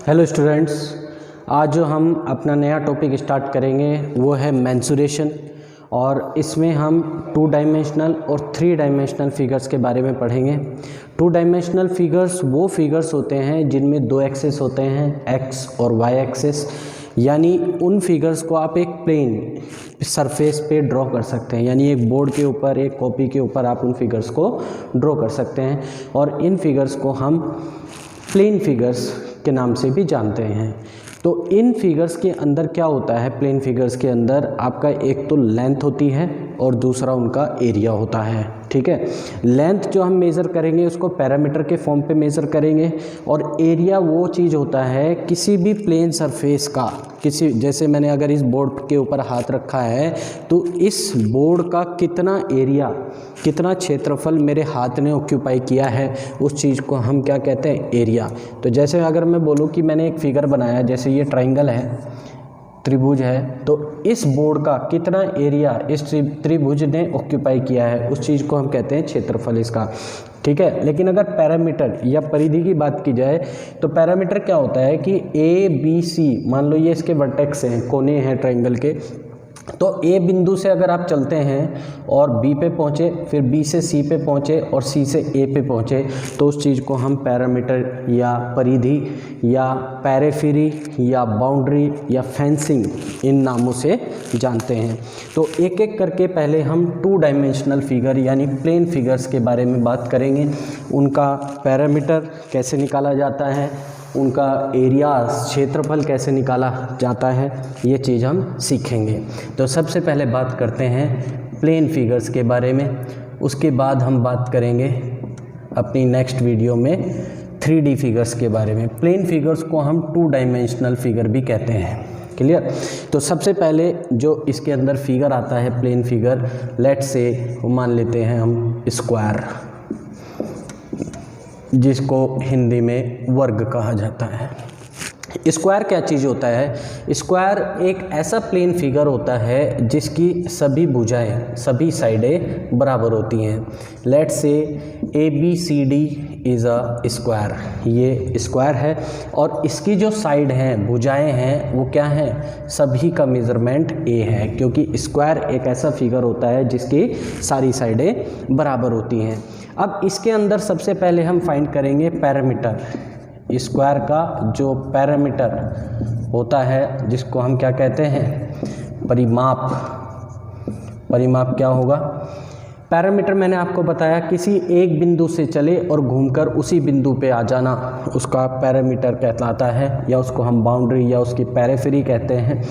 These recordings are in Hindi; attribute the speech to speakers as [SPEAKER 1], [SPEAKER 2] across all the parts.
[SPEAKER 1] हेलो स्टूडेंट्स, आज जो हम अपना नया टॉपिक स्टार्ट करेंगे वो है मेंसुरेशन। और इसमें हम 2 डायमेंशनल और 3 डायमेंशनल फिगर्स के बारे में पढ़ेंगे। 2 डायमेंशनल फिगर्स वो फिगर्स होते हैं जिनमें 2 एक्सेस होते हैं, एक्स और वाई एक्सेस। यानी उन फिगर्स को आप एक प्लेन सरफेस पे ड्रॉ कर सकते हैं, यानी एक बोर्ड के ऊपर, एक कॉपी के ऊपर आप उन फिगर्स को ड्रॉ कर सकते हैं। और इन फिगर्स को हम प्लेन फिगर्स के नाम से भी जानते हैं। तो इन फिगर्स के अंदर क्या होता है, प्लेन फिगर्स के अंदर आपका एक तो लेंथ होती है और दूसरा उनका एरिया होता है। ठीक है, लेंथ जो हम मेज़र करेंगे उसको पैरामीटर के फॉर्म पे मेज़र करेंगे, और एरिया वो चीज़ होता है किसी भी प्लेन सरफेस का। किसी जैसे मैंने अगर इस बोर्ड के ऊपर हाथ रखा है तो इस बोर्ड का कितना एरिया, कितना क्षेत्रफल मेरे हाथ ने ऑक्यूपाई किया है, उस चीज़ को हम क्या कहते हैं, एरिया। तो जैसे अगर मैं बोलूँ कि मैंने एक फिगर बनाया, जैसे ये ट्राइंगल है, त्रिभुज है, तो इस बोर्ड का कितना एरिया इस त्रिभुज ने ऑक्यूपाई किया है, उस चीज़ को हम कहते हैं क्षेत्रफल इसका। ठीक है, लेकिन अगर पैरामीटर या परिधि की बात की जाए तो पैरामीटर क्या होता है कि ए बी सी, मान लो ये इसके वर्टेक्स हैं, कोने हैं ट्राइंगल के, तो ए बिंदु से अगर आप चलते हैं और बी पे पहुँचे, फिर बी से सी पे पहुँचे और सी से ए पे पहुँचे, तो उस चीज़ को हम पैरामीटर या परिधि या पैरेफेरी या बाउंड्री या फेंसिंग इन नामों से जानते हैं। तो एक एक करके पहले हम 2 डायमेंशनल फिगर यानी प्लेन फिगर्स के बारे में बात करेंगे। उनका पैरामीटर कैसे निकाला जाता है, उनका एरिया क्षेत्रफल कैसे निकाला जाता है, ये चीज़ हम सीखेंगे। तो सबसे पहले बात करते हैं प्लेन फिगर्स के बारे में, उसके बाद हम बात करेंगे अपनी नेक्स्ट वीडियो में 3D फिगर्स के बारे में। प्लेन फिगर्स को हम 2 डायमेंशनल फिगर भी कहते हैं। क्लियर? तो सबसे पहले जो इसके अंदर फिगर आता है, प्लेन फिगर, लेट्स से मान लेते हैं हम स्क्वायर, जिसको हिंदी में वर्ग कहा जाता है। स्क्वायर क्या चीज़ होता है? स्क्वायर एक ऐसा प्लेन फिगर होता है जिसकी सभी भुजाएं, सभी साइडें बराबर होती हैं। Let's say A B C D is a square, ये स्क्वायर है, और इसकी जो साइड हैं, भुजाएं हैं, वो क्या हैं, सभी का मेज़रमेंट ए है, क्योंकि स्क्वायर एक ऐसा फिगर होता है जिसकी सारी साइडें बराबर होती हैं। अब इसके अंदर सबसे पहले हम फाइंड करेंगे पैरामीटर। स्क्वायर का जो पैरामीटर होता है, जिसको हम क्या कहते हैं, परिमाप। परिमाप क्या होगा? पैरामीटर मैंने आपको बताया किसी एक बिंदु से चले और घूमकर उसी बिंदु पे आ जाना, उसका पैरामीटर कहलाता है, या उसको हम बाउंड्री या उसकी पैरेफेरी कहते हैं।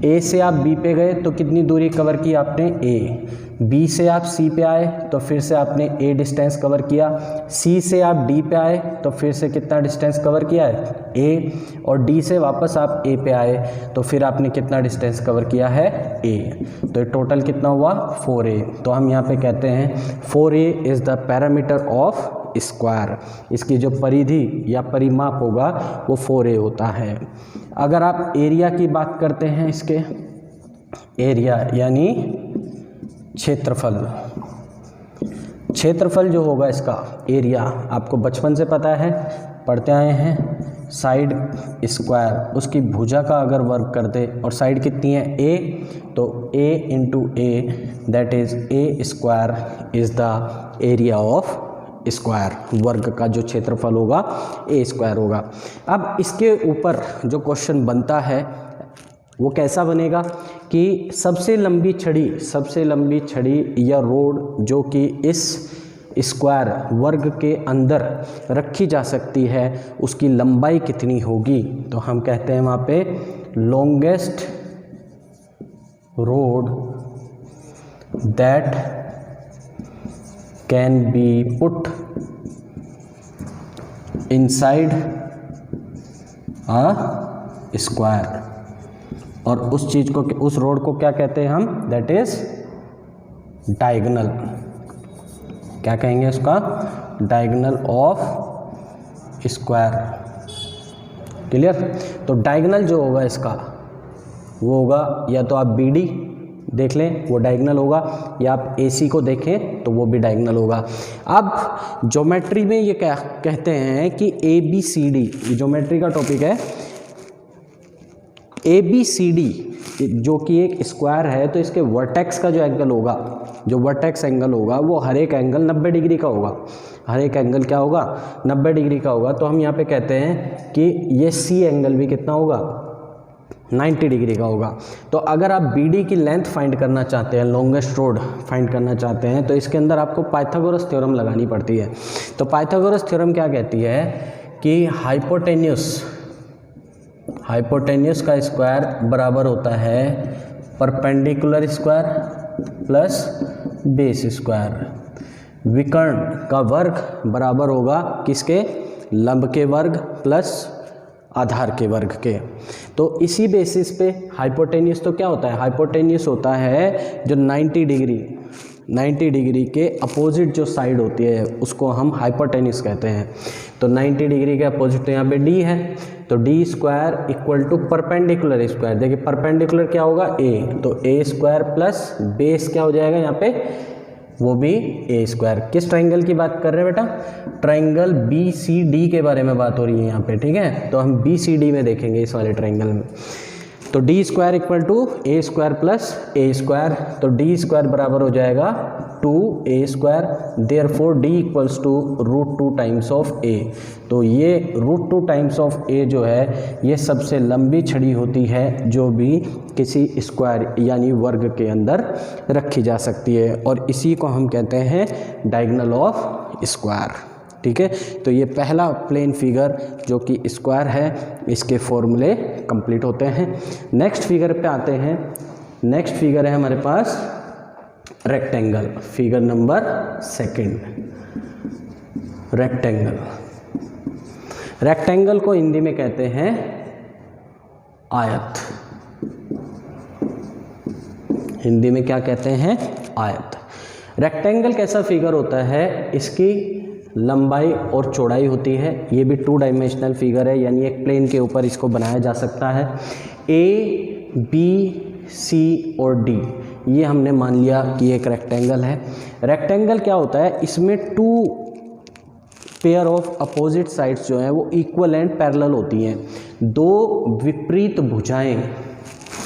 [SPEAKER 1] ए से आप बी पे गए तो कितनी दूरी कवर की आपने, ए। बी से आप सी पे आए तो फिर से आपने ए डिस्टेंस कवर किया। सी से आप डी पे आए तो फिर से कितना डिस्टेंस कवर किया है, ए। और डी से वापस आप ए पे आए तो फिर आपने कितना डिस्टेंस कवर किया है, ए। तो टोटल कितना हुआ, 4a। तो हम यहाँ पे कहते हैं 4a is the parameter of square. इसकी जो परिधि या परिमाप होगा वो 4a होता है। अगर आप एरिया की बात करते हैं, इसके एरिया यानी क्षेत्रफल, क्षेत्रफल जो होगा इसका एरिया, आपको बचपन से पता है, पढ़ते आए हैं, साइड स्क्वायर, उसकी भुजा का अगर वर्ग कर दे, और साइड कितनी है, ए, तो a into A, that is a square is the area of square. वर्ग का जो क्षेत्रफल होगा ए स्क्वायर होगा। अब इसके ऊपर जो क्वेश्चन बनता है वो कैसा बनेगा कि सबसे लंबी छड़ी या रोड जो कि इस स्क्वायर वर्ग के अंदर रखी जा सकती है, उसकी लंबाई कितनी होगी? तो हम कहते हैं वहाँ पे longest road that can be put inside a square. और उस चीज़ को, उस रोड को क्या कहते हैं हम, दैट इज डायगोनल। क्या कहेंगे उसका, डायगोनल ऑफ स्क्वायर। क्लियर? तो डायगोनल जो होगा इसका वो होगा या तो आप BD देख लें वो डायगोनल होगा, या आप AC को देखें तो वो भी डायगोनल होगा। अब ज्योमेट्री में ये क्या कहते हैं कि ABCD, ये ज्योमेट्री का टॉपिक है। ABCD जो कि एक स्क्वायर है, तो इसके वर्टेक्स का जो एंगल होगा, जो वर्टेक्स एंगल होगा वो हर एक एंगल 90 डिग्री का होगा। हर एक एंगल क्या होगा? 90 डिग्री का होगा। तो हम यहाँ पे कहते हैं कि ये C एंगल भी कितना होगा? 90 डिग्री का होगा। तो अगर आप BD की लेंथ फाइंड करना चाहते हैं, लॉन्गेस्ट रोड फाइंड करना चाहते हैं, तो इसके अंदर आपको पाइथागोरस थ्योरम लगानी पड़ती है। तो पाइथागोरस थ्योरम क्या कहती है कि हाइपोटेन्यूस का स्क्वायर बराबर होता है perpendicular square plus base square. विकर्ण का वर्ग बराबर होगा किसके? लंब के वर्ग प्लस आधार के वर्ग के। तो इसी बेसिस पे हाइपोटेन्यूस तो क्या होता है? हाइपोटेन्यूस होता है जो 90 डिग्री के अपोजिट जो साइड होती है उसको हम हाइपोटेन्यूस कहते हैं। तो 90 डिग्री के अपोजिट तो यहाँ पे D है, तो D square equal to perpendicular square. देखिए परपेंडिकुलर क्या होगा? A, तो A स्क्वायर प्लस बेस क्या हो जाएगा यहाँ पे? वो भी A स्क्वायर। किस ट्राइंगल की बात कर रहे हैं बेटा? ट्राइंगल BCD के बारे में बात हो रही है यहाँ पे, ठीक है। तो हम BCD में देखेंगे इस वाले ट्राइंगल में। तो D square equal to A square plus A square, तो D स्क्वायर बराबर हो जाएगा 2A square. Therefore D equals to √2 times of A। तो ये √2 टाइम्स ऑफ A जो है ये सबसे लंबी छड़ी होती है जो भी किसी स्क्वायर यानी वर्ग के अंदर रखी जा सकती है, और इसी को हम कहते हैं डायगोनल ऑफ स्क्वायर, ठीक है। तो ये पहला प्लेन फिगर जो कि स्क्वायर है, इसके फॉर्मूले कंप्लीट होते हैं। नेक्स्ट फिगर पे आते हैं। नेक्स्ट फिगर है हमारे पास रेक्टेंगल, फिगर नंबर 2। रेक्टेंगल को हिंदी में कहते हैं आयत। हिंदी में क्या कहते हैं? आयत। रेक्टेंगल कैसा फिगर होता है? इसकी लंबाई और चौड़ाई होती है। ये भी 2 डायमेंशनल फिगर है, यानी एक प्लेन के ऊपर इसको बनाया जा सकता है। A, B, C और D ये हमने मान लिया कि एक रेक्टेंगल है। रेक्टेंगल क्या होता है? इसमें 2 पेयर ऑफ अपोजिट साइड्स जो हैं वो इक्वल एंड पैरेलल होती हैं। 2 विपरीत भुजाएं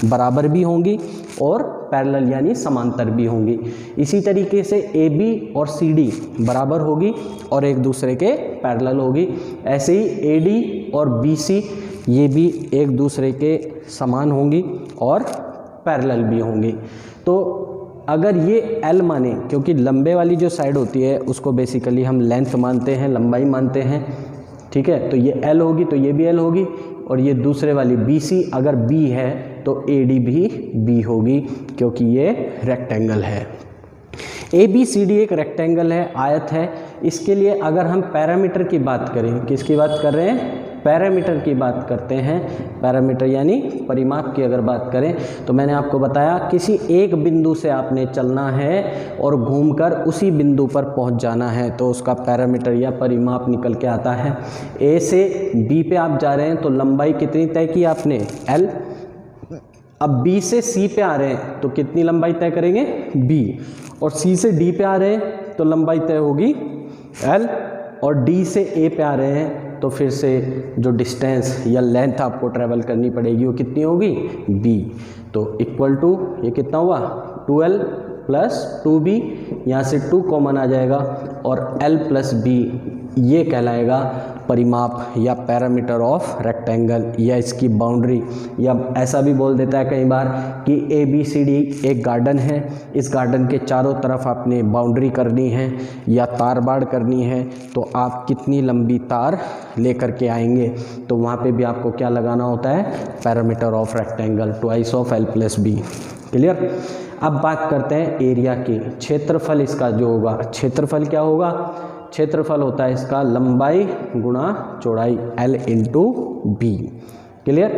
[SPEAKER 1] बराबर भी होंगी और पैरेलल यानी समांतर भी होंगी। इसी तरीके से AB और CD बराबर होगी और एक दूसरे के पैरेलल होगी। ऐसे ही AD और BC ये भी एक दूसरे के समान होंगी और पैरेलल भी होंगी। तो अगर ये L माने, क्योंकि लंबे वाली जो साइड होती है उसको बेसिकली हम लेंथ मानते हैं, लंबाई मानते हैं, ठीक है। तो ये L होगी तो ये भी L होगी, और ये दूसरे वाली BC अगर B है तो AD भी B होगी, क्योंकि ये रेक्टेंगल है। ABCD एक रेक्टेंगल है, आयत है। इसके लिए अगर हम पैरामीटर की बात करें, किसकी बात कर रहे हैं? पैरामीटर की बात करते हैं। पैरामीटर यानी परिमाप की अगर बात करें तो मैंने आपको बताया किसी एक बिंदु से आपने चलना है और घूमकर उसी बिंदु पर पहुंच जाना है, तो उसका पैरामीटर या परिमाप निकल के आता है। A से B पे आप जा रहे हैं तो लंबाई कितनी तय की आपने? L। अब B से C पे आ रहे हैं तो कितनी लंबाई तय करेंगे? B। और C से D पे आ रहे हैं तो लंबाई तय होगी L, और D से A पे आ रहे हैं तो फिर से जो डिस्टेंस या लेंथ आपको ट्रैवल करनी पड़ेगी वो कितनी होगी? B। तो इक्वल टू ये कितना हुआ? 2L प्लस 2B, यहाँ से 2 कॉमन आ जाएगा और L प्लस B ये कहलाएगा परिमाप या पैरामीटर ऑफ रेक्टेंगल, या इसकी बाउंड्री, या ऐसा भी बोल देता है कई बार कि ABCD एक गार्डन है, इस गार्डन के चारों तरफ आपने बाउंड्री करनी है या तार बाड़ करनी है, तो आप कितनी लंबी तार लेकर के आएंगे, तो वहाँ पे भी आपको क्या लगाना होता है? Parameter of rectangle, twice of L plus B। Clear. अब बात करते हैं एरिया की। क्षेत्रफल इसका जो होगा, क्षेत्रफल क्या होगा? क्षेत्रफल होता है इसका लंबाई गुणा चौड़ाई, L into B। Clear.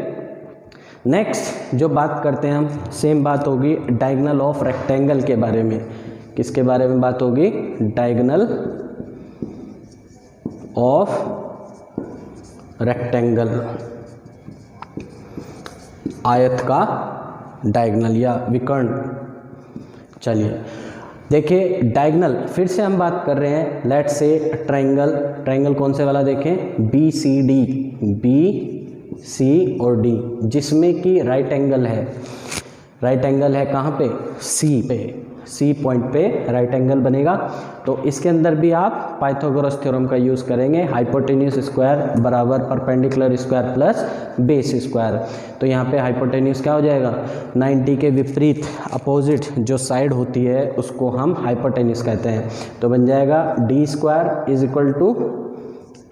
[SPEAKER 1] Next जो बात करते हैं हम, सेम बात होगी डायगोनल ऑफ रेक्टेंगल के बारे में। किसके बारे में बात होगी? डायगोनल ऑफ रेक्टेंगल, आयत का डायगोनल या विकर्ण चलिए देखिए डायगनल, फिर से हम बात कर रहे हैं, लेट्स से ट्रायंगल, ट्रायंगल कौन से वाला देखें, B C D, B C और डी, जिसमें कि राइट एंगल है, राइट एंगल है कहाँ पे, सी पे, सी पॉइंट पे राइट एंगल बनेगा। तो इसके अंदर भी आप पाइथागोरस थ्योरम का यूज़ करेंगे, हाइपोटेन्यूस स्क्वायर बराबर perpendicular square plus base square. तो यहाँ पे हाइपोटेन्यूस क्या हो जाएगा, 90 के विपरीत अपोजिट जो साइड होती है उसको हम हाइपोटेन्यूस कहते हैं। तो बन जाएगा D square is equal to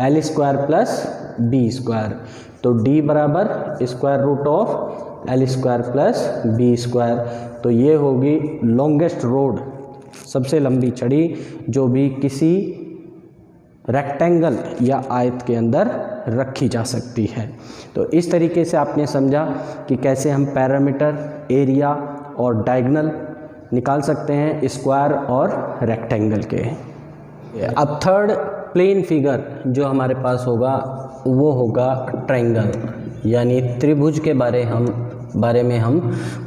[SPEAKER 1] L square plus B square. तो डी बराबर square root of L square plus B square. तो ये होगी लॉन्गेस्ट रोड, सबसे लंबी छड़ी जो भी किसी रेक्टेंगल या आयत के अंदर रखी जा सकती है। तो इस तरीके से आपने समझा कि कैसे हम पैरामीटर, एरिया और डायगोनल निकाल सकते हैं स्क्वायर और रेक्टेंगल के। अब थर्ड प्लेन फिगर जो हमारे पास होगा वो होगा ट्रायंगल, यानी त्रिभुज के बारे में हम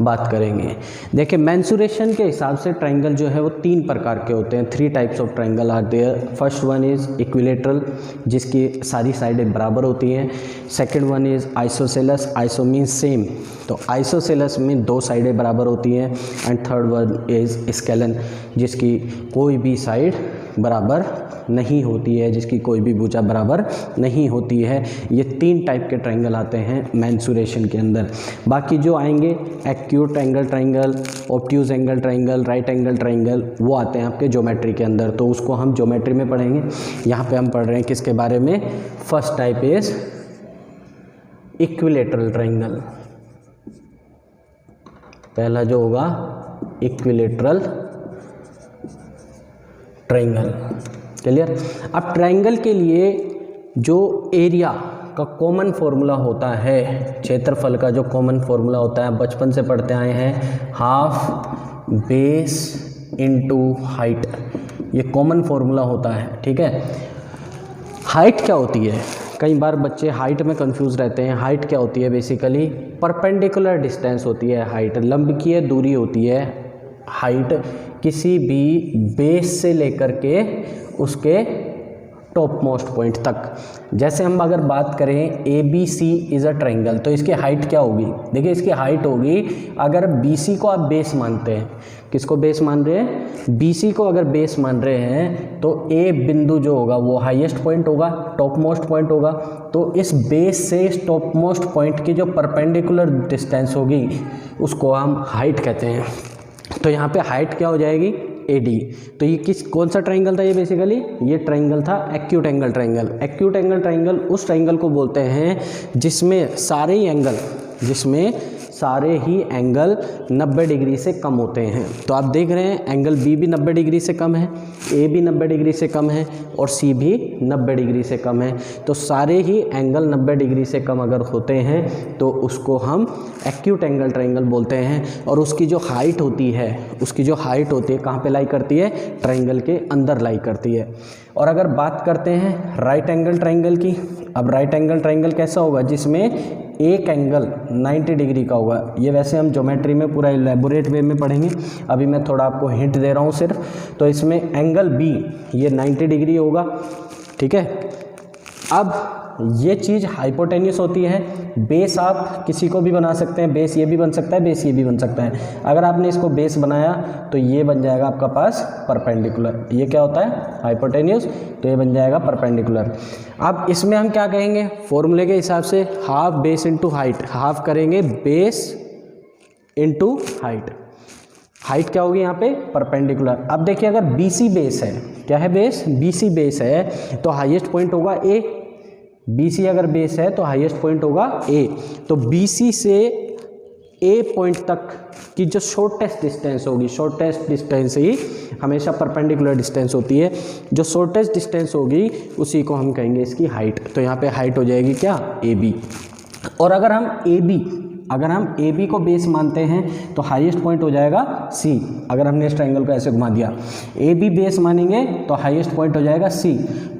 [SPEAKER 1] बात करेंगे। देखिए मेंसुरेशन के हिसाब से ट्रायंगल जो है वो 3 प्रकार के होते हैं, 3 types of triangle are there. First one is equilateral, जिसकी सारी साइडें बराबर होती हैं। Second one is isosceles, iso means same, तो आइसोसेलस में 2 साइडें बराबर होती हैं। And third one is scalene, जिसकी कोई भी साइड बराबर नहीं होती है, जिसकी कोई भी भुजा बराबर नहीं होती है। ये 3 टाइप के ट्रायंगल आते हैं मेंसुरेशन के अंदर। बाकी जो आएंगे acute angle triangle, obtuse angle triangle, right angle triangle, वो आते हैं आपके ज्योमेट्री के अंदर, तो उसको हम ज्योमेट्री में पढ़ेंगे। यहाँ पे हम पढ़ रहे हैं किसके बारे में, first type is equilateral triangle. पहला जो होगा इक्विलेटरल ट्रायंगल, क्लियर। अब ट्रायंगल के लिए जो एरिया का कॉमन फॉर्मूला होता है, क्षेत्रफल का जो कॉमन फॉर्मूला होता है, बचपन से पढ़ते आए हैं, हाफ बेस इनटू हाइट, ये कॉमन फॉर्मूला होता है, ठीक है। हाइट क्या होती है, कई बार बच्चे हाइट में कंफ्यूज रहते हैं। हाइट क्या होती है, बेसिकली परपेंडिकुलर डिस्टेंस होती है हाइट, लंबकीय दूरी होती है हाइट, किसी भी बेस से लेकर के उसके टॉप मोस्ट पॉइंट तक। जैसे हम अगर बात करें ABC इज़ अ ट्रायंगल, तो इसकी हाइट क्या होगी, देखिए इसकी हाइट होगी, अगर BC को आप बेस मानते हैं, किसको बेस मान रहे हैं, BC को अगर बेस मान रहे हैं, तो A बिंदु जो होगा वो हाईएस्ट पॉइंट होगा, टॉप मोस्ट पॉइंट होगा। तो इस बेस से इस टॉप मोस्ट पॉइंट की जो परपेंडिकुलर डिस्टेंस होगी उसको हम हाइट कहते हैं। तो यहाँ पे हाइट क्या हो जाएगी, AD। तो ये कौन सा ट्रायंगल था, ये बेसिकली ये ट्रायंगल था acute angle triangle. Acute angle triangle उस ट्रायंगल को बोलते हैं जिसमें सारे ही एंगल 90 डिग्री से कम होते हैं। तो आप देख रहे हैं एंगल B भी 90 डिग्री से कम है, A भी 90 डिग्री से कम है और C भी 90 डिग्री से कम है। तो सारे ही एंगल 90 डिग्री से कम अगर होते हैं तो उसको हम एक्यूट एंगल ट्रायंगल बोलते हैं। और उसकी जो हाइट होती है कहाँ पे लाई करती है, ट्रायंगल के अंदर लाई करती है। और अगर बात करते हैं राइट एंगल ट्रायंगल की, अब राइट एंगल ट्रायंगल कैसा होगा, जिसमें एक एंगल 90 डिग्री का होगा। ये वैसे हम ज्योमेट्री में पूरा इलेबोरेट वे में पढ़ेंगे, अभी मैं थोड़ा आपको हिंट दे रहा हूँ सिर्फ। तो इसमें एंगल B ये 90 डिग्री होगा, ठीक है। अब ये चीज़ हाइपोटेन्यूस होती है। बेस आप किसी को भी बना सकते हैं, बेस ये भी बन सकता है, बेस ये भी बन सकता है। अगर आपने इसको बेस बनाया तो ये बन जाएगा आपका पास परपेंडिकुलर, ये क्या होता है हाइपोटेन्यूस, तो ये बन जाएगा परपेंडिकुलर। अब इसमें हम क्या कहेंगे, फॉर्मूले के हिसाब से half base into height, half करेंगे बेस इंटू हाइट, हाइट क्या होगी यहाँ पे परपेंडिकुलर। अब देखिए अगर BC बेस है, क्या है बेस, BC बेस है, तो हाईएस्ट पॉइंट होगा A। BC अगर बेस है तो हाईएस्ट पॉइंट होगा A। तो BC से A पॉइंट तक की जो शॉर्टेस्ट डिस्टेंस होगी, शॉर्टेस्ट डिस्टेंस ही हमेशा परपेंडिकुलर डिस्टेंस होती है, जो शॉर्टेस्ट डिस्टेंस होगी उसी को हम कहेंगे इसकी हाइट। तो यहाँ पे हाइट हो जाएगी क्या, AB। और अगर हम AB अगर हम ए बी को बेस मानते हैं तो हाईएस्ट पॉइंट हो जाएगा सी। अगर हमने इस ट्राइंगल को ऐसे घुमा दिया, ए बी बेस मानेंगे तो हाईएस्ट पॉइंट हो जाएगा सी।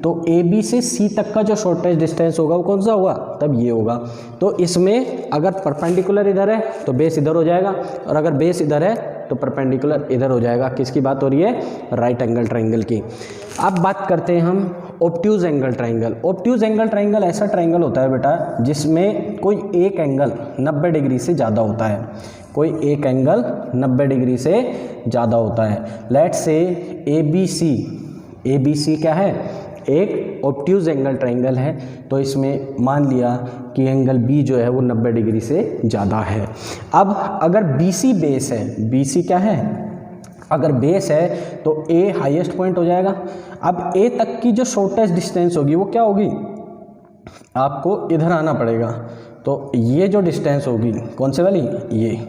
[SPEAKER 1] तो ए बी से सी तक का जो शॉर्टेस्ट डिस्टेंस होगा वो कौन सा होगा, तब ये होगा। तो इसमें अगर परपेंडिकुलर इधर है तो बेस इधर हो जाएगा, और अगर बेस इधर है तो परपेंडिकुलर इधर हो जाएगा। किसकी बात हो रही है, राइट एंगल ट्राइंगल की। अब बात करते हैं हम obtuse angle triangle. Obtuse angle triangle ऐसा ट्राइंगल होता है बेटा जिसमें कोई एक एंगल 90 डिग्री से ज़्यादा होता है, कोई एक एंगल 90 डिग्री से ज़्यादा होता है। लेट्स से ए बी सी क्या है, एक ऑब्ट्यूज एंगल ट्राइंगल है। तो इसमें मान लिया कि एंगल बी जो है वो 90 डिग्री से ज़्यादा है। अब अगर बी सी बेस है, बी सी क्या है, अगर बेस है तो ए हाईएस्ट पॉइंट हो जाएगा। अब ए तक की जो शॉर्टेस्ट डिस्टेंस होगी वो क्या होगी, आपको इधर आना पड़ेगा। तो ये जो डिस्टेंस होगी कौन से वाली, ये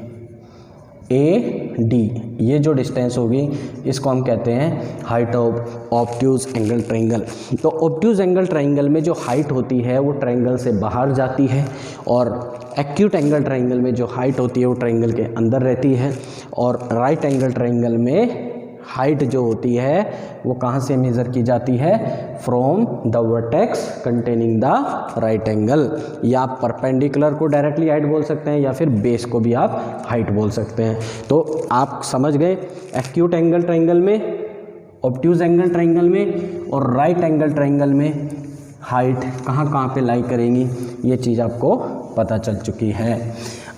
[SPEAKER 1] ए डी, ये जो डिस्टेंस होगी इसको हम कहते हैं height of obtuse angle triangle. तो ऑब्ट्यूज एंगल ट्राइंगल में जो हाइट होती है वो ट्राइंगल से बाहर जाती है, और एक्यूट एंगल ट्राइंगल में जो हाइट होती है वो ट्राइंगल के अंदर रहती है। और राइट एंगल ट्राइंगल में हाइट जो होती है वो कहाँ से मेज़र की जाती है, from the vertex containing the right angle. या आप परपेंडिकुलर को डायरेक्टली हाइट बोल सकते हैं, या फिर बेस को भी आप हाइट बोल सकते हैं। तो आप समझ गए, एक्यूट एंगल ट्राइंगल में, ऑब्ट्यूज एंगल ट्राइंगल में और राइट एंगल ट्राइंगल में हाइट कहाँ कहाँ पे लाई करेंगी, ये चीज़ आपको पता चल चुकी है।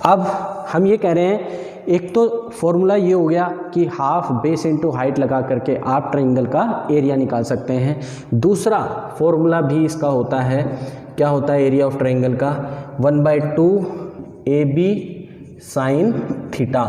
[SPEAKER 1] अब हम ये कह रहे हैं, एक तो फॉर्मूला ये हो गया कि हाफ बेस इंटू हाइट लगा करके आप ट्राइंगल का एरिया निकाल सकते हैं। दूसरा फॉर्मूला भी इसका होता है, क्या होता है एरिया ऑफ ट्राइंगल का, 1/2 A B sine theta,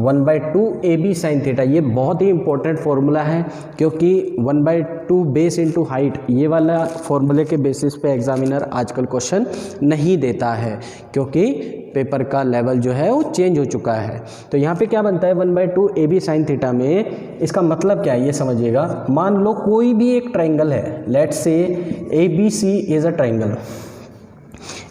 [SPEAKER 1] 1/2 A B sine theta. ये बहुत ही इंपॉर्टेंट फार्मूला है, क्योंकि 1/2 बेस इंटू हाइट ये वाला फॉर्मूले के बेसिस पे एग्जामिनर आजकल क्वेश्चन नहीं देता है, क्योंकि पेपर का लेवल जो है वो चेंज हो चुका है। तो यहाँ पे क्या बनता है, 1/2 ए बी साइन थीटा में इसका मतलब क्या है ये समझिएगा। मान लो कोई भी एक ट्राइंगल है, let's say A B C is a triangle,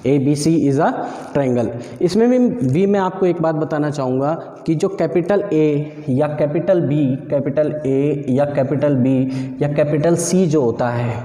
[SPEAKER 1] A B C is a triangle. इसमें भी मैं आपको एक बात बताना चाहूँगा कि जो कैपिटल ए या कैपिटल बी, कैपिटल ए या कैपिटल बी या कैपिटल सी जो होता है,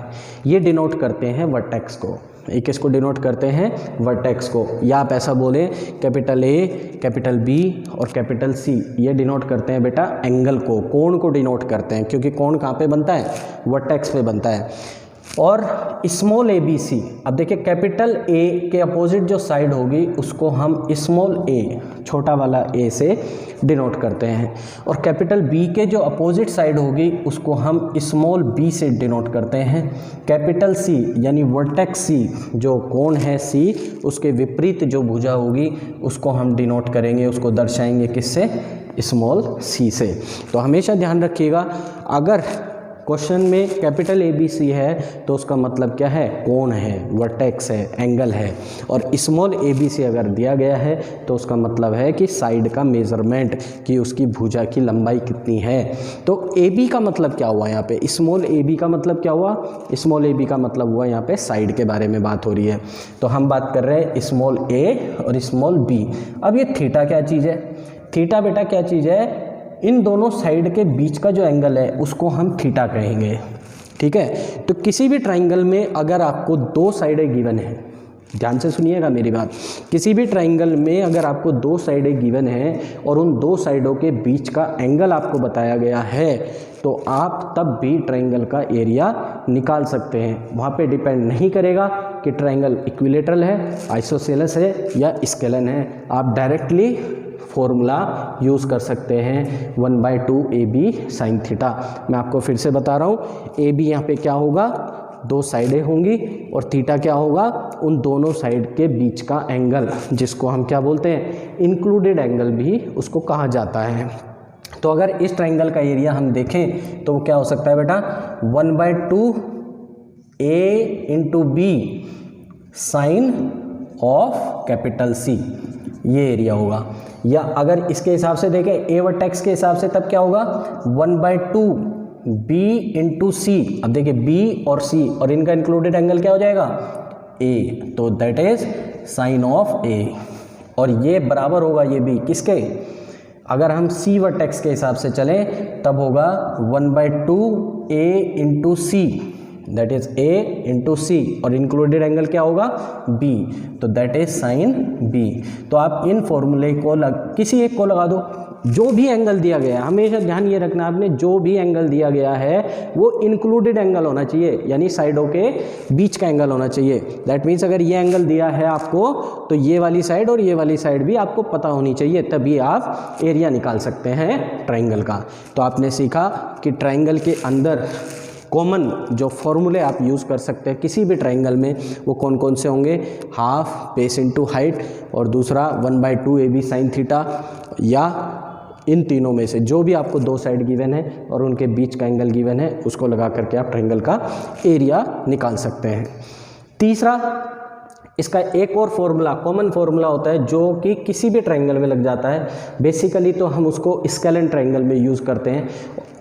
[SPEAKER 1] ये डिनोट करते हैं वर्टेक्स को। एक इसको डिनोट करते हैं वर्टेक्स को, या आप ऐसा बोलें कैपिटल ए, कैपिटल बी और कैपिटल सी ये डिनोट करते हैं बेटा एंगल को, कोण को डिनोट करते हैं, क्योंकि कोण कहाँ पे बनता है, वर्टेक्स पे बनता है। और स्मॉल ए बी सी, अब देखिए कैपिटल ए के अपोजिट जो साइड होगी उसको हम स्मॉल ए, छोटा वाला ए से डिनोट करते हैं, और कैपिटल बी के जो अपोजिट साइड होगी उसको हम स्मॉल बी से डिनोट करते हैं। कैपिटल सी यानी वर्टेक्स सी, जो कोण है सी, उसके विपरीत जो भुजा होगी उसको हम डिनोट करेंगे, उसको दर्शाएंगे किससे, स्मॉल सी से। तो हमेशा ध्यान रखिएगा, अगर क्वेश्चन में कैपिटल ए बी सी है तो उसका मतलब क्या है, कोण है, वर्टेक्स है, एंगल है। और स्मॉल ए बी सी अगर दिया गया है तो उसका मतलब है कि साइड का मेज़रमेंट, कि उसकी भुजा की लंबाई कितनी है। तो ए बी का मतलब क्या हुआ यहाँ पे, स्मॉल ए बी का मतलब क्या हुआ, स्मॉल ए बी का मतलब हुआ यहाँ पे साइड के बारे में बात हो रही है। तो हम बात कर रहे हैं स्मॉल ए और स्मॉल बी। अब ये थीटा क्या चीज़ है, थीटा बेटा क्या चीज़ है, इन दोनों साइड के बीच का जो एंगल है उसको हम थीटा कहेंगे, ठीक है। तो किसी भी ट्राइंगल में अगर आपको दो साइडें गिवन है, ध्यान से सुनिएगा मेरी बात, किसी भी ट्राइंगल में अगर आपको दो साइडें गिवन हैं और उन दो साइडों के बीच का एंगल आपको बताया गया है, तो आप तब भी ट्राइंगल का एरिया निकाल सकते हैं। वहाँ पे डिपेंड नहीं करेगा कि ट्राइंगल इक्विलेटरल है, आइसोसेलेस है या स्केलन है, आप डायरेक्टली फॉर्मूला यूज़ कर सकते हैं 1/2 ए बी साइन थीटा। मैं आपको फिर से बता रहा हूँ, ए बी यहाँ पे क्या होगा, दो साइडें होंगी, और थीटा क्या होगा, उन दोनों साइड के बीच का एंगल, जिसको हम क्या बोलते हैं, इंक्लूडेड एंगल भी उसको कहा जाता है। तो अगर इस ट्राइंगल का एरिया हम देखें तो वो क्या हो सकता है बेटा, 1/2 A into B sine of capital C, ये एरिया होगा। या अगर इसके हिसाब से देखें ए वर्टेक्स के हिसाब से, तब क्या होगा, 1/2 बी इंटू सी। अब देखिए बी और सी और इनका इंक्लूडेड एंगल क्या हो जाएगा, ए, तो दैट इज साइन ऑफ ए। और ये बराबर होगा ये भी किसके, अगर हम सी वर्टेक्स के हिसाब से चलें तब होगा 1/2 a into C, that is a into C, और इंक्लूडेड एंगल क्या होगा b, तो दैट इज साइन b। तो आप इन फॉर्मूले को किसी एक को लगा दो, जो भी एंगल दिया गया है, हमेशा ध्यान ये रखना आपने, जो भी एंगल दिया गया है वो इंक्लूडेड एंगल होना चाहिए, यानी साइडों के बीच का एंगल होना चाहिए। दैट मीन्स अगर ये एंगल दिया है आपको तो ये वाली साइड और ये वाली साइड भी आपको पता होनी चाहिए, तभी आप एरिया निकाल सकते हैं ट्राइंगल का। तो आपने सीखा कि ट्राइंगल के अंदर कॉमन जो फॉर्मूले आप यूज़ कर सकते हैं किसी भी ट्राइंगल में, वो कौन कौन से होंगे, हाफ बेस इनटू हाइट, और दूसरा 1/2 AB साइन थीटा, या इन तीनों में से जो भी आपको दो साइड गिवन है और उनके बीच का एंगल गिवन है उसको लगा करके आप ट्राइंगल का एरिया निकाल सकते हैं। तीसरा, इसका एक और फॉर्मूला, कॉमन फॉर्मूला होता है जो कि किसी भी ट्राइंगल में लग जाता है। बेसिकली तो हम उसको स्केलेन ट्राइंगल में यूज़ करते हैं।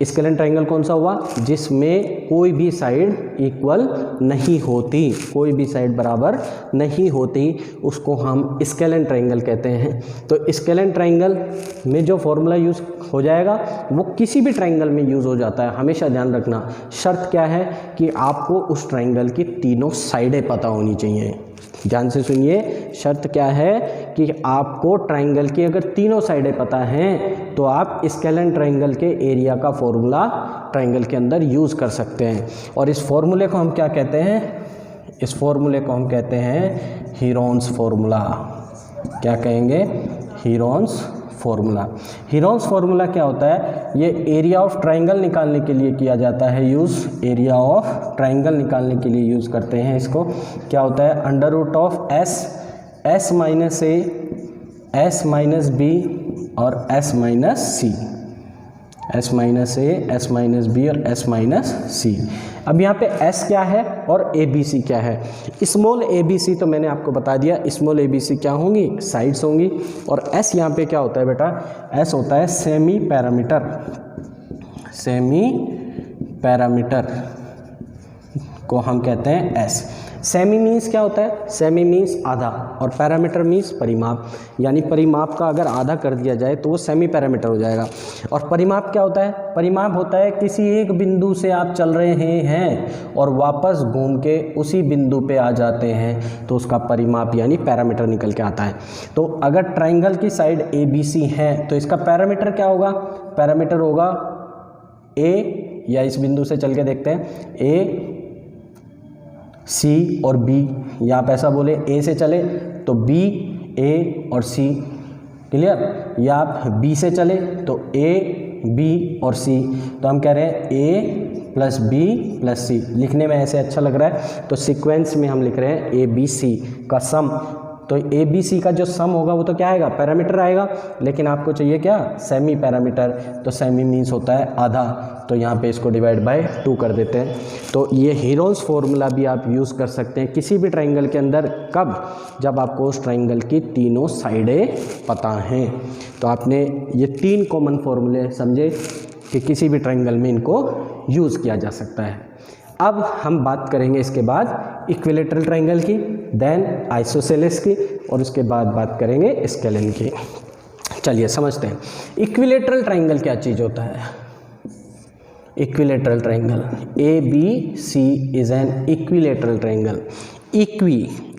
[SPEAKER 1] स्केलेन ट्राइंगल कौन सा हुआ, जिसमें कोई भी साइड इक्वल नहीं होती, कोई भी साइड बराबर नहीं होती, उसको हम स्केलेन ट्राइंगल कहते हैं। तो स्केलेन ट्राइंगल में जो फॉर्मूला यूज़ हो जाएगा वो किसी भी ट्राइंगल में यूज़ हो जाता है। हमेशा ध्यान रखना, शर्त क्या है कि आपको उस ट्राइंगल की तीनों साइडें पता होनी चाहिए। ध्यान से सुनिए, शर्त क्या है कि आपको ट्राइंगल की अगर तीनों साइडें पता हैं तो आप स्केलेन ट्राइंगल के एरिया का फॉर्मूला ट्राइंगल के अंदर यूज़ कर सकते हैं। और इस फॉर्मूले को हम क्या कहते हैं, इस फॉर्मूले को हम कहते हैं हीरोन्स फॉर्मूला। क्या कहेंगे, हीरोन्स फॉर्मूला। हीरोन्स फॉर्मूला क्या होता है, ये एरिया ऑफ ट्राइंगल निकालने के लिए किया जाता है यूज़, एरिया ऑफ ट्राइंगल निकालने के लिए यूज़ करते हैं इसको। क्या होता है, under root of s minus a, s minus b और s minus c, s minus a, s minus b और s माइनस c। अब यहाँ पे s क्या है और ABC क्या है। स्मॉल ABC तो मैंने आपको बता दिया, स्मॉल ABC क्या होंगी, साइड्स होंगी, और s यहाँ पे क्या होता है बेटा, s होता है सेमी पैरामीटर। सेमी पैरामीटर को हम कहते हैं s। सेमी मीन्स क्या होता है, सेमी मीन्स आधा, और पैरामीटर मीन्स परिमाप, यानी परिमाप का अगर आधा कर दिया जाए तो वो सेमी पैरामीटर हो जाएगा। और परिमाप क्या होता है, परिमाप होता है किसी एक बिंदु से आप चल रहे हैं और वापस घूम के उसी बिंदु पे आ जाते हैं तो उसका परिमाप यानी पैरामीटर निकल के आता है। तो अगर ट्राइंगल की साइड ABC है तो इसका पैरामीटर क्या होगा, पैरामीटर होगा A, या इस बिंदु से चल के देखते हैं A, C और B, या आप ऐसा बोले A से चले तो B, A और C, क्लियर, या आप B से चले तो A, B और C। तो हम कह रहे हैं A plus B plus C, लिखने में ऐसे अच्छा लग रहा है तो सीक्वेंस में हम लिख रहे हैं ABC का सम। तो ABC का जो सम होगा वो तो क्या आएगा, पैरामीटर आएगा, लेकिन आपको चाहिए क्या, सेमी पैरामीटर। तो सेमी मीन्स होता है आधा, तो यहाँ पे इसको डिवाइड बाय 2 कर देते हैं। तो ये हीरोन्स फॉर्मूला भी आप यूज़ कर सकते हैं किसी भी ट्राइंगल के अंदर, कब, जब आपको उस ट्राइंगल की तीनों साइडें पता हैं। तो आपने ये 3 कॉमन फॉर्मूले समझे कि किसी भी ट्राइंगल में इनको यूज़ किया जा सकता है। अब हम बात करेंगे इसके बाद इक्विलेटरल ट्राइंगल की, देन आइसोसेलेस की, और उसके बाद बात करेंगे स्केलेन की। चलिए समझते हैं इक्विलेटरल ट्राइंगल क्या चीज़ होता है। Equilateral triangle, ABC is an equilateral triangle.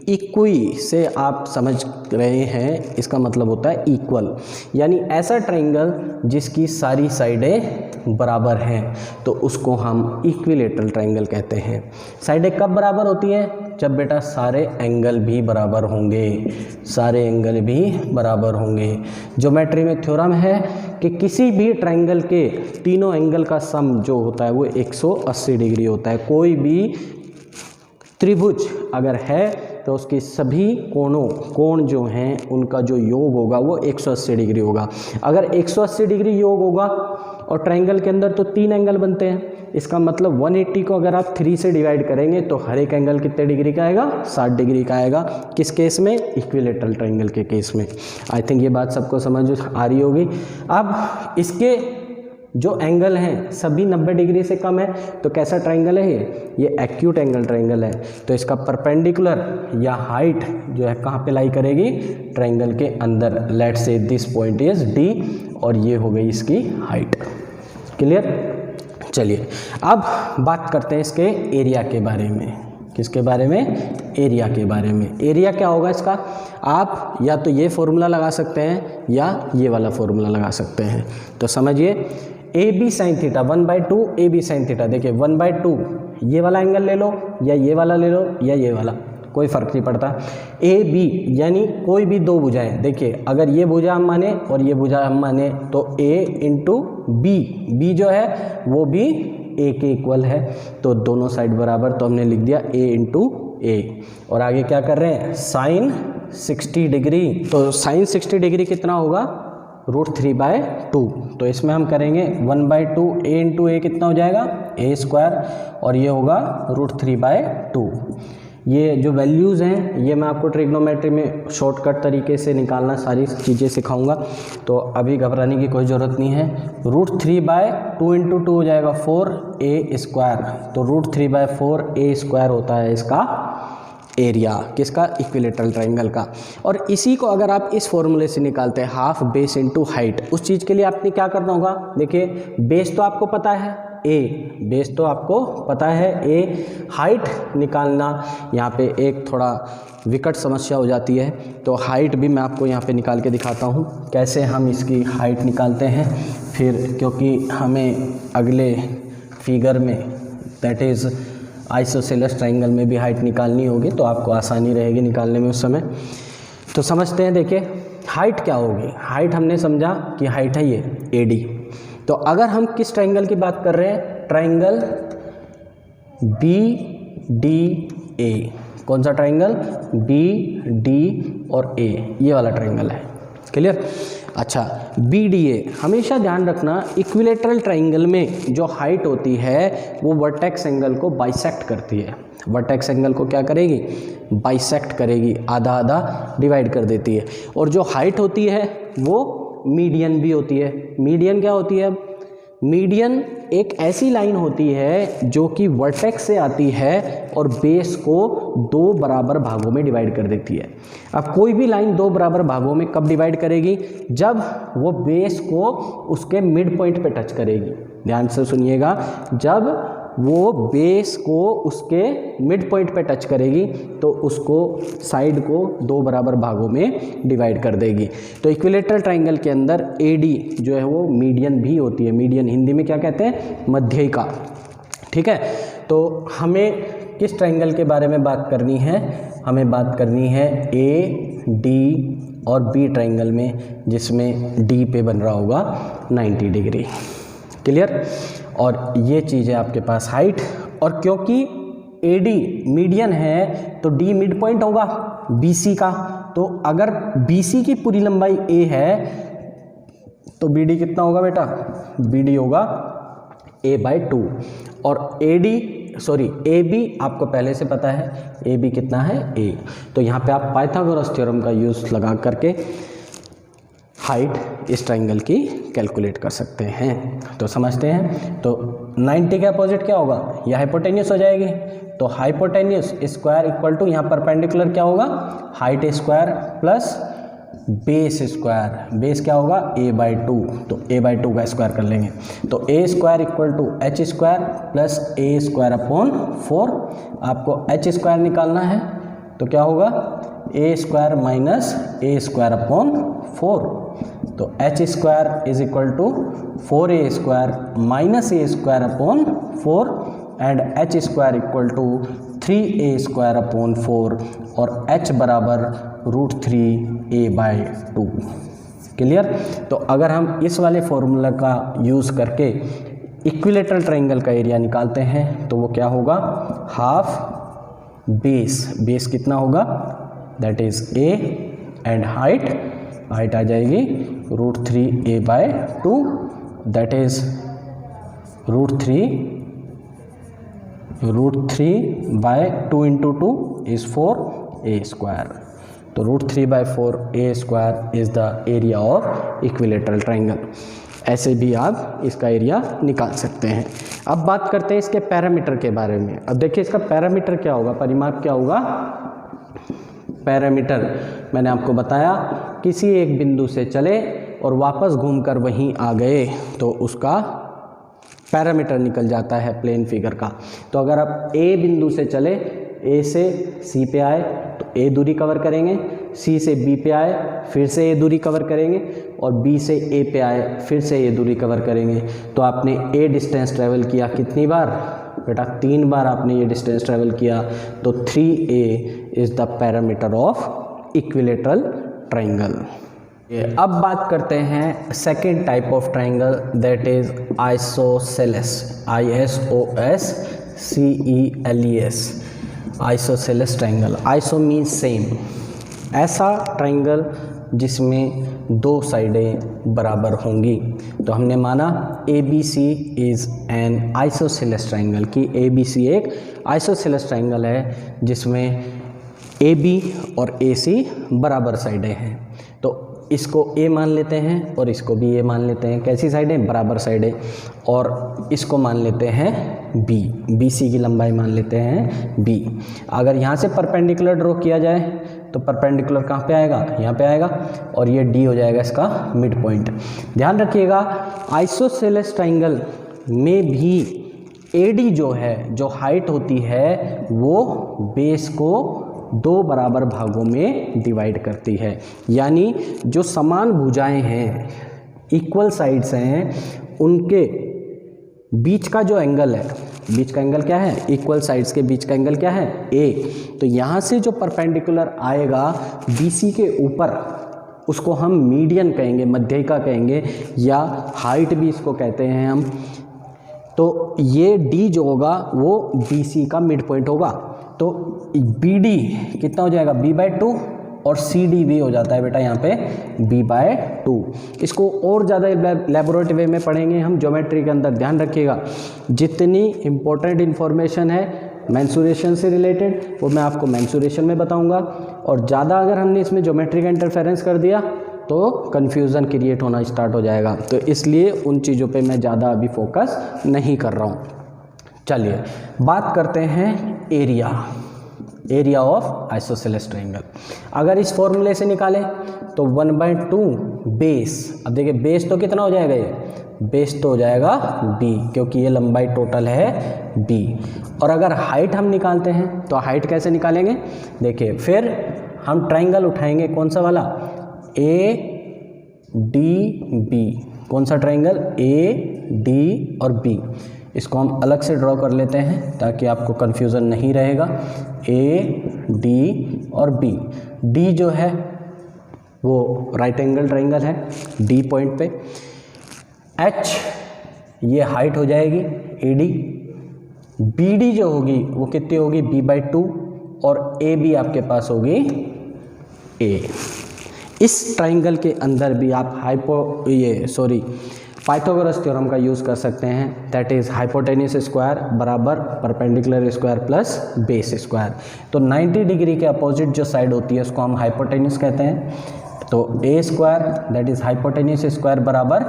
[SPEAKER 1] Equi से आप समझ रहे हैं, इसका मतलब होता है इक्वल, यानी ऐसा ट्राइंगल जिसकी सारी साइडें बराबर हैं तो उसको हम इक्विलेटरल ट्राइंगल कहते हैं। साइडें कब बराबर होती हैं, जब बेटा सारे एंगल भी बराबर होंगे, सारे एंगल भी बराबर होंगे। ज्योमेट्री में थ्योरम है कि किसी भी ट्राइंगल के तीनों एंगल का सम जो होता है वो 180 डिग्री होता है। कोई भी त्रिभुज अगर है तो उसकी सभी कोण जो हैं उनका जो योग होगा वो 180 डिग्री होगा। अगर 180 डिग्री योग होगा और ट्राइंगल के अंदर तो 3 एंगल बनते हैं, इसका मतलब 180 को अगर आप 3 से डिवाइड करेंगे तो हर एक एंगल कितने डिग्री का आएगा, 60 डिग्री का आएगा। किस केस में, इक्विलेटरल ट्राइंगल के केस में। आई थिंक ये बात सबको समझ आ रही होगी। अब इसके जो एंगल हैं सभी 90 डिग्री से कम है। तो कैसा ट्राइंगल है ये एक्यूट एंगल ट्राइंगल है। तो इसका परपेंडिकुलर या हाइट जो है कहाँ पे लाई करेगी, ट्राइंगल के अंदर। Let's say this point is D और ये हो गई इसकी हाइट। क्लियर। चलिए अब बात करते हैं इसके एरिया के बारे में। किसके बारे में, एरिया के बारे में। एरिया क्या होगा इसका, आप या तो ये फॉर्मूला लगा सकते हैं या ये वाला फॉर्मूला लगा सकते हैं। तो समझिए A B sine theta 1/2 A B sine theta. देखिए 1/2 ये वाला एंगल ले लो या ये वाला ले लो या ये वाला, कोई फ़र्क नहीं पड़ता। ए बी यानी कोई भी दो भुजाएं। देखिए अगर ये भुजा हम माने और ये भुजा हम माने तो ए इंटू बी, बी जो है वो भी ए के इक्वल है, तो दोनों साइड बराबर। तो हमने लिख दिया ए इंटू ए। और आगे क्या कर रहे हैं, साइन 60 डिग्री। तो साइन 60 डिग्री कितना होगा, √3/2। तो इसमें हम करेंगे 1/2 ए इंटू ए कितना हो जाएगा, ए स्क्वायर, और ये होगा √3/2। ये जो वैल्यूज़ हैं ये मैं आपको ट्रिग्नोमेट्री में शॉर्टकट तरीके से निकालना सारी चीज़ें सिखाऊंगा, तो अभी घबराने की कोई ज़रूरत नहीं है। √3/2 इंटू 2 हो जाएगा 4a²। तो √3/4 a² होता है इसका एरिया, किसका, इक्विलेटरल ट्राइंगल का। और इसी को अगर आप इस फॉर्मूले से निकालते हैं हाफ बेस इंटू हाइट, उस चीज़ के लिए आपने क्या करना होगा, देखिए बेस तो आपको पता है ए, बेस तो आपको पता है ए, हाइट निकालना यहाँ पे एक थोड़ा विकट समस्या हो जाती है। तो हाइट भी मैं आपको यहाँ पे निकाल के दिखाता हूँ कैसे हम इसकी हाइट निकालते हैं फिर, क्योंकि हमें अगले फिगर में दैट इज़ आइसोसेलेस ट्राइंगल में भी हाइट निकालनी होगी, तो आपको आसानी रहेगी निकालने में उस समय। तो समझते हैं, देखिए हाइट क्या होगी। हाइट हमने समझा कि हाइट है ये AD। तो अगर हम किस ट्राइंगल की बात कर रहे हैं, ट्राइंगल BDA। कौन सा ट्राइंगल, BD और A, ये वाला ट्राइंगल है। क्लियर। अच्छा BDA, हमेशा ध्यान रखना इक्विलेटरल ट्राइंगल में जो हाइट होती है वो वर्टेक्स एंगल को बाइसेक्ट करती है। वर्टेक्स एंगल को क्या करेगी, बाइसेक्ट करेगी, आधा आधा डिवाइड कर देती है। और जो हाइट होती है वो मीडियन भी होती है। मीडियन क्या होती है, मीडियन एक ऐसी लाइन होती है जो कि वर्टेक्स से आती है और बेस को 2 बराबर भागों में डिवाइड कर देती है। अब कोई भी लाइन 2 बराबर भागों में कब डिवाइड करेगी, जब वो बेस को उसके मिड पॉइंट पे टच करेगी। ध्यान से सुनिएगा, जब वो बेस को उसके मिड पॉइंट पे टच करेगी तो उसको साइड को 2 बराबर भागों में डिवाइड कर देगी। तो इक्विलेटरल ट्राइंगल के अंदर AD जो है वो मीडियन भी होती है। मीडियन हिंदी में क्या कहते हैं, मध्यिका। ठीक है। तो हमें किस ट्राइंगल के बारे में बात करनी है, हमें बात करनी है AD और B ट्राइंगल में, जिसमें D पे बन रहा होगा 90 डिग्री। क्लियर। और ये चीज़ है आपके पास हाइट, और क्योंकि AD मीडियन है तो D मिड पॉइंट होगा BC का। तो अगर BC की पूरी लंबाई A है तो BD कितना होगा बेटा, BD होगा A/2। और AB आपको पहले से पता है, AB कितना है A। तो यहाँ पे आप पाइथागोरस थ्योरम का यूज़ लगा करके हाइट इस ट्राइंगल की कैलकुलेट कर सकते हैं। तो समझते हैं, तो 90 के अपोजिट क्या होगा, यह हाइपोटेन्यूस हो जाएगी। तो हाइपोटेन्यूस स्क्वायर इक्वल टू, यहाँ परपेंडिकुलर क्या होगा, height square plus base square. Base क्या होगा, A/2। तो A/2 का स्क्वायर कर लेंगे, तो A² equal to H² plus A² / 4। आपको H² निकालना है तो क्या होगा, A² माइनस A² / 4। तो H² is equal to 4A² minus A² / 4 and H² equal to 3A² / 4 और H बराबर √3A/2। क्लियर। तो अगर हम इस वाले फॉर्मूला का यूज़ करके इक्विलेटरल ट्राइंगल का एरिया निकालते हैं तो वो क्या होगा, हाफ बेस कितना होगा, that is A, and height आ जाएगी √3A/2, that is √3/2 into 2 is 4A²। तो √3/4A² is the area of equilateral triangle. ऐसे भी आप इसका एरिया निकाल सकते हैं। अब बात करते हैं इसके पैरामीटर के बारे में। अब देखिए इसका पैरामीटर क्या होगा, परिमाप क्या होगा। पैरामीटर मैंने आपको बताया, किसी एक बिंदु से चले और वापस घूमकर वहीं आ गए तो उसका पैरामीटर निकल जाता है प्लेन फिगर का। तो अगर आप ए बिंदु से चले, ए से सी पे आए तो ए दूरी कवर करेंगे, सी से बी पे आए फिर से ए दूरी कवर करेंगे, और बी से ए पे आए फिर से ए दूरी कवर करेंगे। तो आपने ए डिस्टेंस ट्रेवल किया कितनी बार बेटा, 3 बार आपने ये डिस्टेंस ट्रेवल किया। तो 3a is the parameter of equilateral triangle. अब बात करते हैं second type of triangle, that is isosceles, ISOSCELES, isosceles triangle. Iso means same, ऐसा ट्राइंगल जिसमें 2 साइडें बराबर होंगी। तो हमने माना ABC is an isosceles triangle, कि ABC एक आइसोसेलेस ट्राइंगल है जिसमें AB और AC बराबर साइडें हैं। तो इसको A मान लेते हैं और इसको भी A मान लेते हैं। कैसी साइडें, बराबर साइडें। और इसको मान लेते हैं B, BC की लंबाई मान लेते हैं B। अगर यहाँ से परपेंडिकुलर ड्रॉ किया जाए तो परपेंडिकुलर कहाँ पे आएगा, यहाँ पे आएगा, और ये D हो जाएगा इसका मिड पॉइंट। ध्यान रखिएगा आइसोसेलेस ट्राइंगल में भी AD जो है, जो हाइट होती है, वो बेस को 2 बराबर भागों में डिवाइड करती है। यानी जो समान भुजाएं हैं, इक्वल साइड्स हैं, उनके बीच का जो एंगल है, बीच का एंगल क्या है, इक्वल साइड्स के बीच का एंगल क्या है, A। तो यहाँ से जो परपेंडिकुलर आएगा BC के ऊपर, उसको हम मीडियन कहेंगे, मध्यिका कहेंगे, या हाइट भी इसको कहते हैं हम। तो ये D जो होगा वो BC का मिड पॉइंट होगा। तो BD कितना हो जाएगा, B/2, और CD भी हो जाता है बेटा यहाँ पे B/2। इसको और ज़्यादा लैबोरेटरी वे में पढ़ेंगे हम ज्योमेट्री के अंदर। ध्यान रखिएगा जितनी इम्पोर्टेंट इन्फॉर्मेशन है मेंसुरेशन से रिलेटेड, वो मैं आपको मेंसुरेशन में बताऊंगा, और ज़्यादा अगर हमने इसमें ज्योमेट्री का इंटरफेरेंस कर दिया तो कन्फ्यूज़न क्रिएट होना स्टार्ट हो जाएगा। तो इसलिए उन चीज़ों पे मैं ज़्यादा अभी फोकस नहीं कर रहा हूँ। चलिए बात करते हैं एरिया ऑफ आइसोसेलेस ट्राइंगल। अगर इस फॉर्मूले से निकालें तो 1/2 बेस। अब देखिए बेस तो कितना हो जाएगा, ये बेस तो हो जाएगा B, क्योंकि ये लंबाई टोटल है B। और अगर हाइट हम निकालते हैं तो हाइट कैसे निकालेंगे, देखिए फिर हम ट्राइंगल उठाएंगे, कौन सा वाला, ADB। कौन सा ट्राइंगल, AD और B। इसको हम अलग से ड्रॉ कर लेते हैं ताकि आपको कन्फ्यूज़न नहीं रहेगा। AD और B। D जो है वो राइट एंगल ट्राइंगल है D पॉइंट पे। H ये हाइट हो जाएगी AD। BD जो होगी वो कितनी होगी, B/2, और AB आपके पास होगी A। इस ट्राइंगल के अंदर भी आप पाइथागोरस थ्योरम का यूज़ कर सकते हैं, दैट इज़ हाइपोटेन्यूस स्क्वायर बराबर perpendicular square plus base square. तो 90 डिग्री के अपोजिट जो साइड होती है उसको हम हाइपोटेन्यूस कहते हैं। तो A square that is hypotenuse square बराबर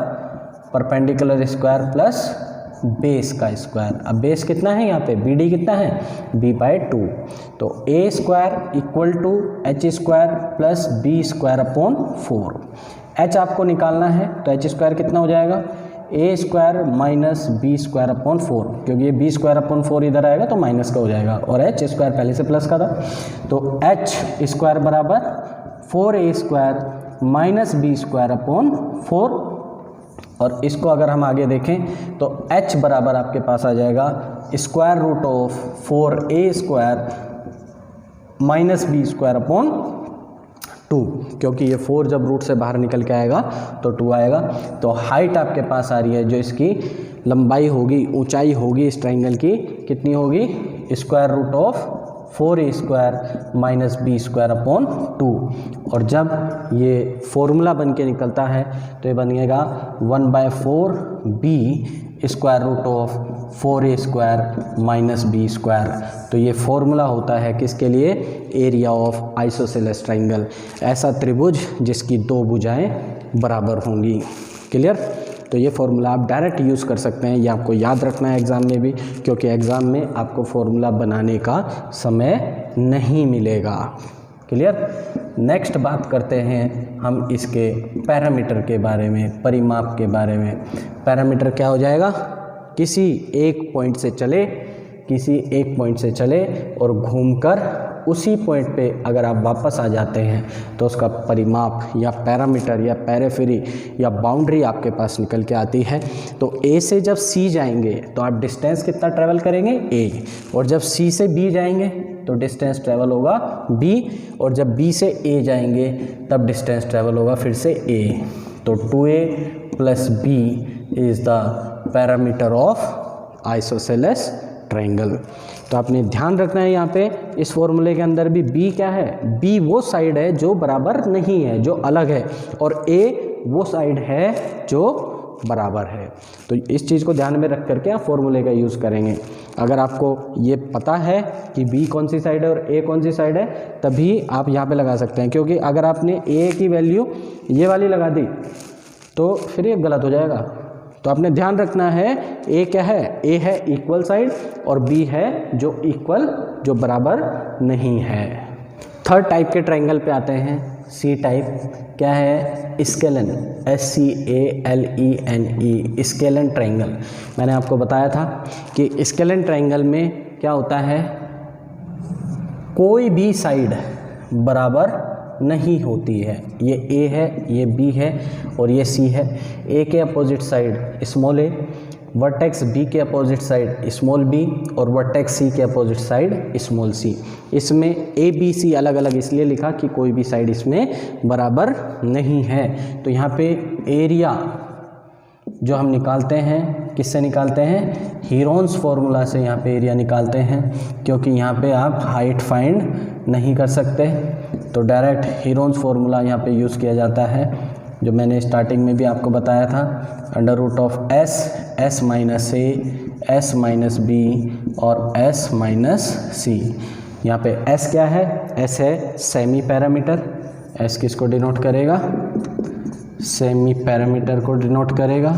[SPEAKER 1] परपेंडिकुलर स्क्वायर प्लस बेस का स्क्वायर। अब बेस कितना है यहाँ पे, BD कितना है, B/2। तो A square equal to H square plus B square upon 4। H आपको निकालना है तो H स्क्वायर कितना हो जाएगा, A square minus B square upon 4, क्योंकि ये B स्क्वायर अपॉन 4 इधर आएगा तो माइनस का हो जाएगा, और H स्क्वायर पहले से प्लस का था। तो H स्क्वायर बराबर 4A square minus B square upon 4। और इसको अगर हम आगे देखें तो H बराबर आपके पास आ जाएगा square root of 4A square minus B square upon 2, क्योंकि ये 4 जब रूट से बाहर निकल के आएगा तो 2 आएगा। तो हाइट आपके पास आ रही है, जो इसकी लंबाई होगी, ऊंचाई होगी इस ट्राइंगल की, कितनी होगी, square root of 4A square minus B square upon 2। और जब ये फॉर्मूला बन के निकलता है तो ये बनेगा 1/4B square root of 4A square minus B square. तो ये फॉर्मूला होता है किसके लिए, एरिया ऑफ आइसोसेलेस ट्राइंगल, ऐसा त्रिभुज जिसकी 2 भुजाएं बराबर होंगी। क्लियर। तो ये फार्मूला आप डायरेक्ट यूज़ कर सकते हैं, ये आपको याद रखना है एग्ज़ाम में भी, क्योंकि एग्ज़ाम में आपको फार्मूला बनाने का समय नहीं मिलेगा। क्लियर। नेक्स्ट बात करते हैं हम इसके पैरामीटर के बारे में, परिमाप के बारे में। पैरामीटर क्या हो जाएगा, किसी एक पॉइंट से चले और घूमकर उसी पॉइंट पे अगर आप वापस आ जाते हैं तो उसका परिमाप या पैरामीटर या पेरिफेरी या बाउंड्री आपके पास निकल के आती है। तो ए से जब सी जाएंगे तो आप डिस्टेंस कितना ट्रैवल करेंगे, ए, और जब सी से बी जाएंगे तो डिस्टेंस ट्रैवल होगा बी, और जब बी से ए जाएंगे तब डिस्टेंस ट्रैवल होगा फिर से ए। तो 2a + b is the parameter of isosceles triangle. तो आपने ध्यान रखना है यहाँ पे इस फॉर्मूले के अंदर भी b क्या है, b वो साइड है जो बराबर नहीं है, जो अलग है, और a वो साइड है जो बराबर है। तो इस चीज़ को ध्यान में रख करके आप फॉर्मूले का यूज़ करेंगे। अगर आपको ये पता है कि b कौन सी साइड है और a कौन सी साइड है, तभी आप यहाँ पे लगा सकते हैं, क्योंकि अगर आपने a की वैल्यू ये वाली लगा दी तो फिर ये गलत हो जाएगा। तो आपने ध्यान रखना है a क्या है, a है इक्वल साइड और b है जो इक्वल, जो बराबर नहीं है। थर्ड टाइप के ट्रायंगल पे आते हैं, सी टाइप। क्या है, स्केलन, SCALENE, स्केलन ट्रायंगल। मैंने आपको बताया था कि स्केलन ट्रायंगल में क्या होता है, कोई भी साइड बराबर नहीं होती है। ये a है, ये b है और ये c है। a के opposite side small a, vertex b के अपोजिट साइड स्मॉल b और वर्टेक्स c के अपोजिट साइड स्मॉल c। इसमें a b c अलग अलग इसलिए लिखा कि कोई भी साइड इसमें बराबर नहीं है। तो यहाँ पे एरिया जो हम निकालते हैं, किससे निकालते हैं, हीरोन्स फॉर्मूला से यहाँ पे एरिया निकालते हैं, क्योंकि यहाँ पे आप हाइट फाइंड नहीं कर सकते। तो डायरेक्ट हीरोन्स फॉर्मूला यहाँ पे यूज़ किया जाता है, जो मैंने स्टार्टिंग में भी आपको बताया था, √of s, s - a, s - b और s - c। यहाँ पे s क्या है, s है सेमी पैरामीटर, s किसको डिनोट करेगा, सेमी पैरामीटर को डिनोट करेगा।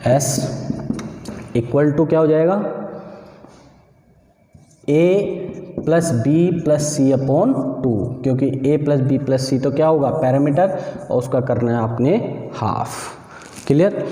[SPEAKER 1] s इक्वल टू क्या हो जाएगा, a + b + c अपॉन 2, क्योंकि a + b + c तो क्या होगा पैरामीटर, और उसका करना है आपने हाफ। क्लियर।